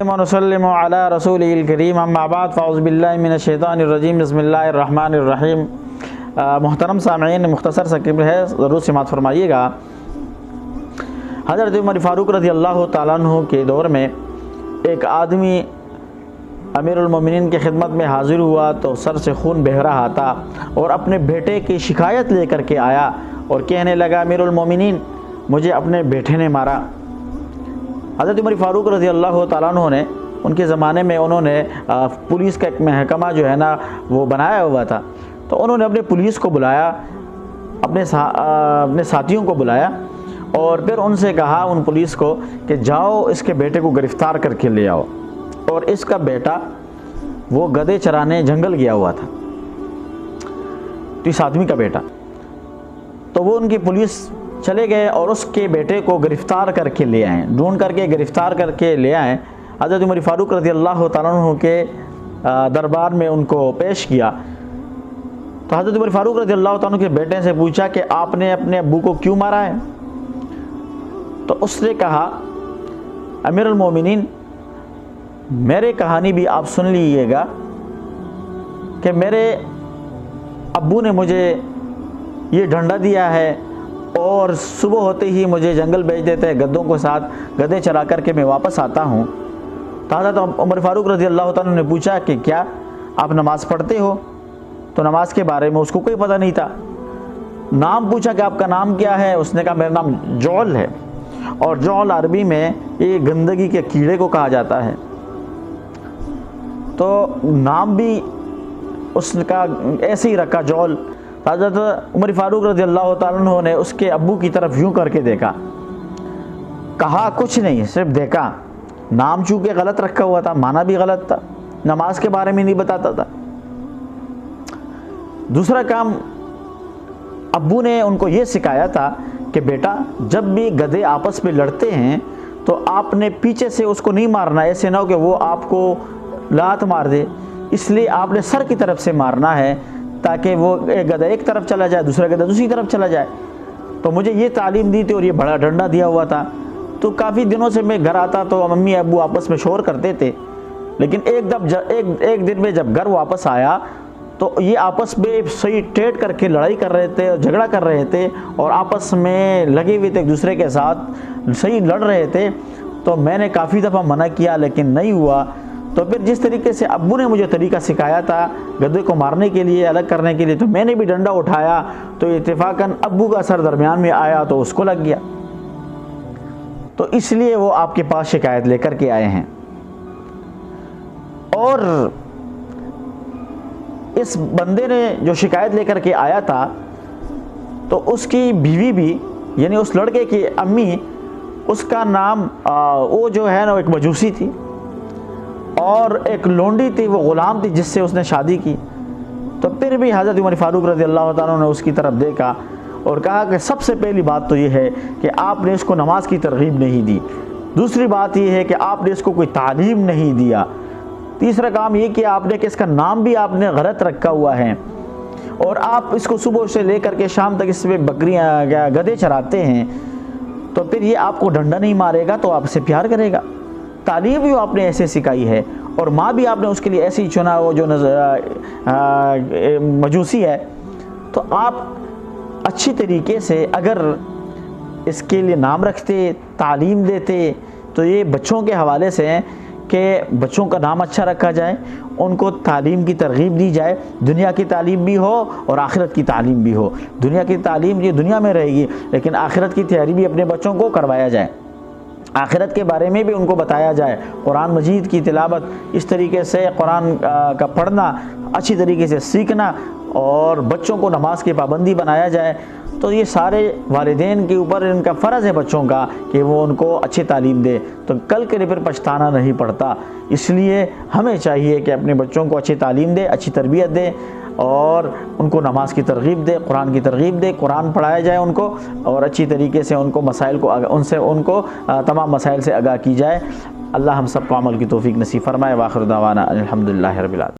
ونسلم علی رسول الکریم اما بعد فاعوذ باللہ من الشیطان الرجیم بسم اللہ الرحمن الرحیم۔ محترم سامعین، مختصر سا کلپ ہے، ضرور سماعت فرمائیے گا۔ حضرت عمر فاروق رضی اللہ تعالیٰ عنہ کے دور میں ایک آدمی امیر المومنین کی خدمت میں حاضر ہوا تو سر سے خون بہہ رہا تھا اور اپنے بیٹے کی شکایت لے کر کے آیا اور کہنے لگا، امیر المومنین مجھے اپنے بیٹے نے مارا۔ حضرت عمر فاروق رضی اللہ تعالیٰ عنہ نے ان کے زمانے میں انہوں نے پولیس کا ایک محکمہ جو ہے نا وہ بنایا ہوا تھا، تو انہوں نے اپنے پولیس کو بلایا، اپنے ساتھیوں کو بلایا اور پھر ان سے کہا، ان پولیس کو، کہ جاؤ اس کے بیٹے کو گرفتار کر کے لے آؤ۔ اور اس کا بیٹا وہ گدھے چرانے جنگل گیا ہوا تھا، تو اس آدمی کا بیٹا، تو وہ ان کی پولیس چلے گئے اور اس کے بیٹے کو گرفتار کر کے لے آئیں، ڈھونڈ کر کے گرفتار کر کے لے آئیں۔ حضرت عمر فاروق رضی اللہ تعالیٰ عنہ کے دربار میں ان کو پیش کیا تو حضرت عمر فاروق رضی اللہ تعالیٰ عنہ کے بیٹے سے پوچھا کہ آپ نے اپنے ابو کو کیوں مارا ہے؟ تو اس نے کہا، امیر المومنین میرے کہانی بھی آپ سن لیجیے گا کہ میرے ابو نے مجھے یہ ڈنڈا دیا ہے اور صبح ہوتے ہی مجھے جنگل بھیج دیتے ہیں گدھوں کے ساتھ، گدھے چلا کر کے میں واپس آتا ہوں۔ تو حضرت عمر فاروق رضی اللہ تعالیٰ نے پوچھا کہ کیا آپ نماز پڑھتے ہو؟ تو نماز کے بارے میں اس کو کوئی پتہ نہیں تھا۔ نام پوچھا کہ آپ کا نام کیا ہے؟ اس نے کہا میرا نام جول ہے، اور جول عربی میں یہ گندگی کے کیڑے کو کہا جاتا ہے۔ تو نام بھی اس کا ایسے ہی رکھا، جول۔ حضرت عمر فاروق رضی اللہ تعالیٰ عنہ نے اس کے ابو کی طرف یوں کر کے دیکھا، کہا کچھ نہیں، صرف دیکھا۔ نام چونکہ غلط رکھا ہوا تھا، معنی بھی غلط تھا، نماز کے بارے میں نہیں بتاتا تھا۔ دوسرا کام، ابو نے ان کو یہ سکھایا تھا کہ بیٹا جب بھی گدھے آپس میں لڑتے ہیں تو آپ نے پیچھے سے اس کو نہیں مارنا، ایسے نہ ہو کہ وہ آپ کو لات مار دے، اس لیے آپ نے سر کی طرف سے مارنا ہے تاکہ وہ ایک گدھا ایک طرف چلا جائے، دوسرا گدھا دوسری طرف چلا جائے۔ تو مجھے یہ تعلیم دی تھی اور یہ بڑا ڈنڈا دیا ہوا تھا۔ تو کافی دنوں سے میں گھر آتا تو امی ابو آپس میں شور کرتے تھے، لیکن ایک دن میں جب گھر واپس آیا تو یہ آپس میں صحیح ٹیٹ کر کے لڑائی کر رہے تھے اور جھگڑا کر رہے تھے اور آپس میں لگے ہوئے تھے، ایک دوسرے کے ساتھ صحیح لڑ رہے تھے۔ تو میں نے کافی دفعہ منع کیا لیکن نہیں ہوا۔ تو پھر جس طریقے سے ابو نے مجھے طریقہ سکھایا تھا گدھے کو مارنے کے لیے، الگ کرنے کے لیے، تو میں نے بھی ڈنڈا اٹھایا تو اتفاقاً ابو کا سر درمیان میں آیا تو اس کو لگ گیا، تو اس لیے وہ آپ کے پاس شکایت لے کر کے آئے ہیں۔ اور اس بندے نے جو شکایت لے کر کے آیا تھا تو اس کی بیوی بھی، یعنی اس لڑکے کی امی، اس کا نام وہ جو ہے نا ایک مجوسی تھی اور ایک لونڈی تھی، وہ غلام تھی جس سے اس نے شادی کی۔ تو پھر بھی حضرت عمر فاروق رضی اللہ تعالیٰ نے اس کی طرف دیکھا اور کہا کہ سب سے پہلی بات تو یہ ہے کہ آپ نے اس کو نماز کی ترغیب نہیں دی، دوسری بات یہ ہے کہ آپ نے اس کو کوئی تعلیم نہیں دیا، تیسرا کام یہ کہ آپ نے کہ اس کا نام بھی آپ نے غلط رکھا ہوا ہے، اور آپ اس کو صبح سے لے کر کے شام تک اس میں بکریاں گدھے چراتے ہیں، تو پھر یہ آپ کو ڈنڈا نہیں مارے گا تو آپ سے پیار کرے گا۔ تعلیم بھی آپ نے ایسے سکھائی ہے، اور ماں بھی آپ نے اس کے لیے ایسے ہی چنا، وہ جو مجوسی ہے۔ تو آپ اچھی طریقے سے اگر اس کے لیے نام رکھتے، تعلیم دیتے، تو یہ بچوں کے حوالے سے ہیں کہ بچوں کا نام اچھا رکھا جائے، ان کو تعلیم کی ترغیب دی جائے، دنیا کی تعلیم بھی ہو اور آخرت کی تعلیم بھی ہو۔ دنیا کی تعلیم یہ دنیا میں رہے گی، لیکن آخرت کی تیاری بھی اپنے بچوں کو کروایا جائے، آخرت کے بارے میں بھی ان کو بتایا جائے، قرآن مجید کی تلاوت، اس طریقے سے قرآن کا پڑھنا، اچھی طریقے سے سیکھنا، اور بچوں کو نماز کی پابندی بنایا جائے۔ تو یہ سارے والدین کے اوپر ان کا فرض ہے بچوں کا کہ وہ ان کو اچھی تعلیم دے، تو کل کے لیے پھر پچھتانا نہیں پڑتا۔ اس لیے ہمیں چاہیے کہ اپنے بچوں کو اچھی تعلیم دے، اچھی تربیت دے، اور ان کو نماز کی ترغیب دے، قرآن کی ترغیب دے، قرآن پڑھایا جائے ان کو، اور اچھی طریقے سے ان کو مسائل کو ان کو تمام مسائل سے آگاہ کی جائے۔ اللہ ہم سب کو عمل کی توفیق نصیب فرمائے۔ وآخر دعوانا الحمدللہ رب العالمین۔